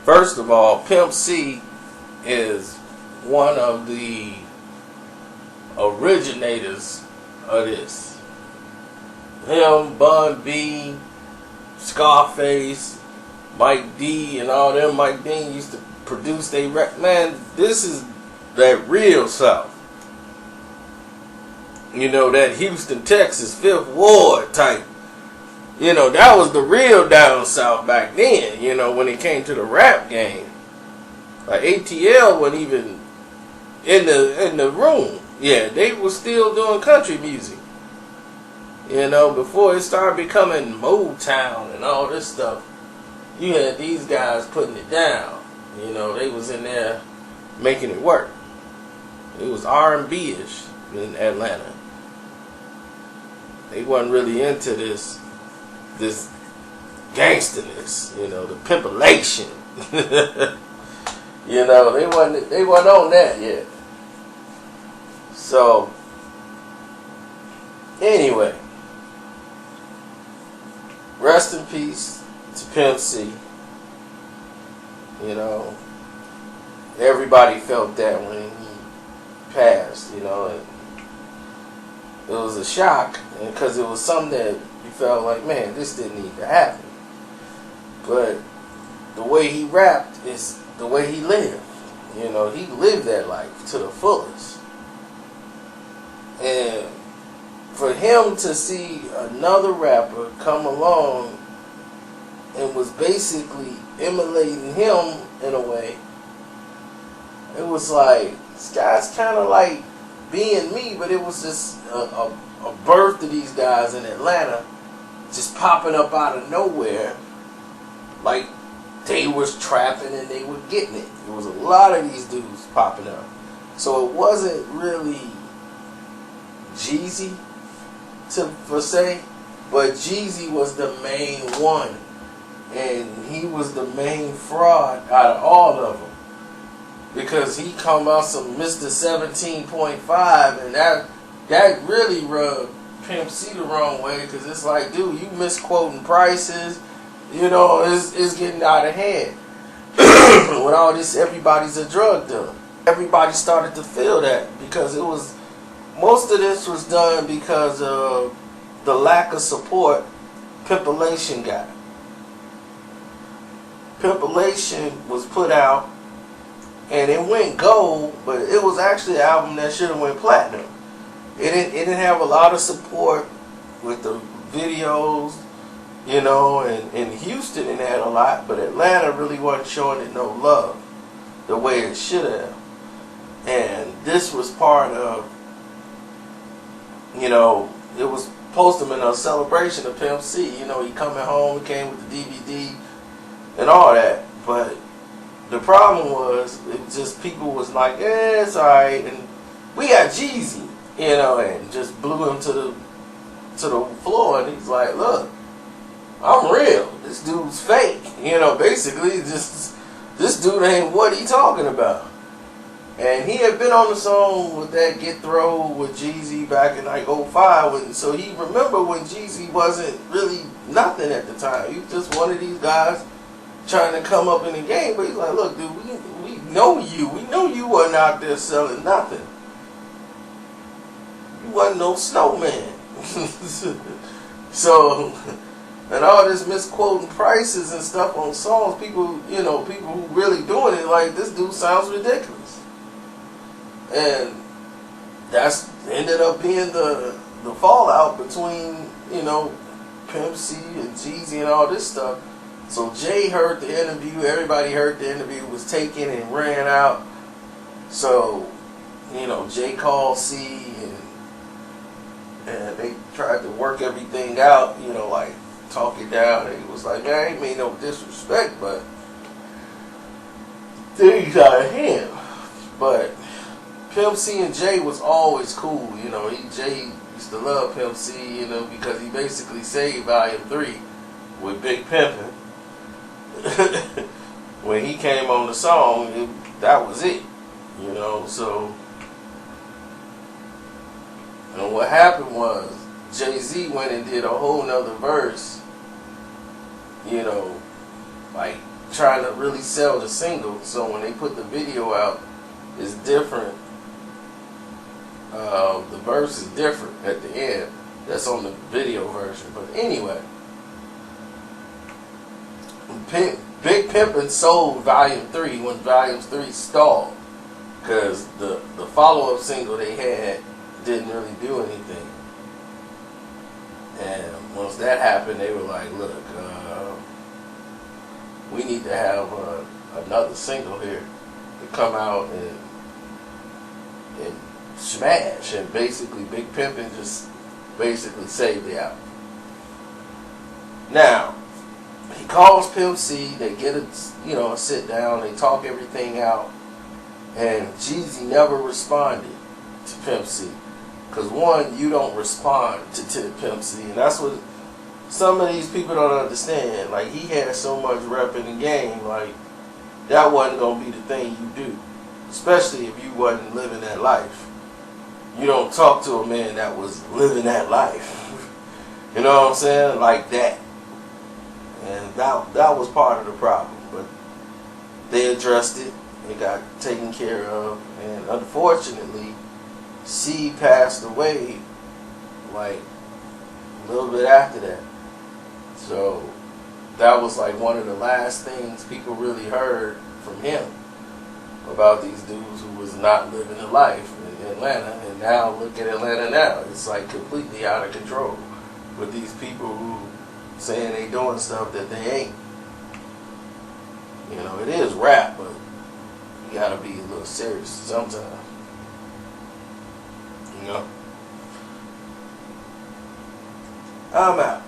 First of all, Pimp C is one of the originators of this. Him, Bun B, Scarface, Mike D, and all them. Mike Dean used to produce they rap. Man, this is that real South. You know, that Houston, Texas, 5th Ward type. You know, that was the real down South back then, you know, when it came to the rap game. Like ATL wasn't even in the room. Yeah, they were still doing country music. You know, before it started becoming Motown and all this stuff, you had these guys putting it down. You know, they was in there making it work. It was R&B-ish in Atlanta. They wasn't really into this gangsterness, you know, the pimpulation. You know, they wasn't on that yet. So anyway, rest in peace to Pimp C. You know, everybody felt that when he passed, you know, and it was a shock because it was something that you felt like, man, this didn't need to happen. But the way he rapped is the way he lived. You know, he lived that life to the fullest. And for him to see another rapper come along and was basically emulating him in a way, it was like, this guy's kind of like being me, but it was just a birth of these guys in Atlanta just popping up out of nowhere. Like they was trapping and they were getting it. There was a lot of these dudes popping up. So it wasn't really Jeezy per se, but Jeezy was the main one. And he was the main fraud out of all of them. Because he come out some Mr. 17.5 and that really rubbed Pimp C the wrong way, because it's like, dude, you misquoting prices. You know, it's getting out of hand. With all this, everybody's a drug dealer. Everybody started to feel that because most of this was done because of the lack of support Pimpulation got. Pimpulation was put out and it went gold, but it was actually an album that should have went platinum. It didn't have a lot of support with the videos. You know, and in Houston it had a lot, but Atlanta really wasn't showing it no love the way it should have. And this was part of, you know, it was supposed to be a celebration of Pimp C. You know, he coming home, he came with the DVD and all that. But the problem was, it just people was like, it's alright. And we got Jeezy, you know, and just blew him to the floor. And he's like, look, I'm real. This dude's fake. You know, basically, just this dude ain't what he talking about. And he had been on the song with that Get Throw with Jeezy back in like 05. So he remember when Jeezy wasn't really nothing at the time. He was just one of these guys trying to come up in the game. But he's like, look, dude, we know you. We know you wasn't out there selling nothing. You wasn't no snowman. So... and all this misquoting prices and stuff on songs, people who really doing it, like, this dude sounds ridiculous. And that's ended up being the fallout between, you know, Pimp C and Jeezy and all this stuff. So Jay heard the interview, everybody heard the interview, was taken and ran out. So, you know, Jay called C and they tried to work everything out, you know, like, talk it down, and he was like, man, I ain't mean no disrespect, but things out of hand. But Pimp C and Jay was always cool, you know. Jay used to love Pimp C, you know, because he basically saved Volume 3 with Big Pimpin'. When he came on the song, that was it, you know. So, and what happened was, Jay-Z went and did a whole nother verse, you know, like trying to really sell the single. So when they put the video out, it's different. The verse is different at the end. That's on the video version. But anyway, Big Pimpin' sold Volume 3 when Volume 3 stalled. Because the follow-up single they had didn't really do anything. And once that happened, they were like, look, we need to have another single here to come out and smash. And basically, Big Pimpin' just basically saved the album. Now, he calls Pimp C, they get a sit down, they talk everything out, and Jeezy never responded to Pimp C. Because one, you don't respond to Pimp C, and that's what some of these people don't understand. Like, he had so much rep in the game, like, that wasn't going to be the thing you do. Especially if you wasn't living that life. You don't talk to a man that was living that life. You know what I'm saying? Like that. And that was part of the problem. But they addressed it. It got taken care of. And unfortunately, C passed away like a little bit after that. So that was like one of the last things people really heard from him about these dudes who was not living a life in Atlanta. And now look at Atlanta now. It's like completely out of control with these people who saying they doing stuff that they ain't. You know, it is rap, but you gotta be a little serious sometimes. You know? I'm out.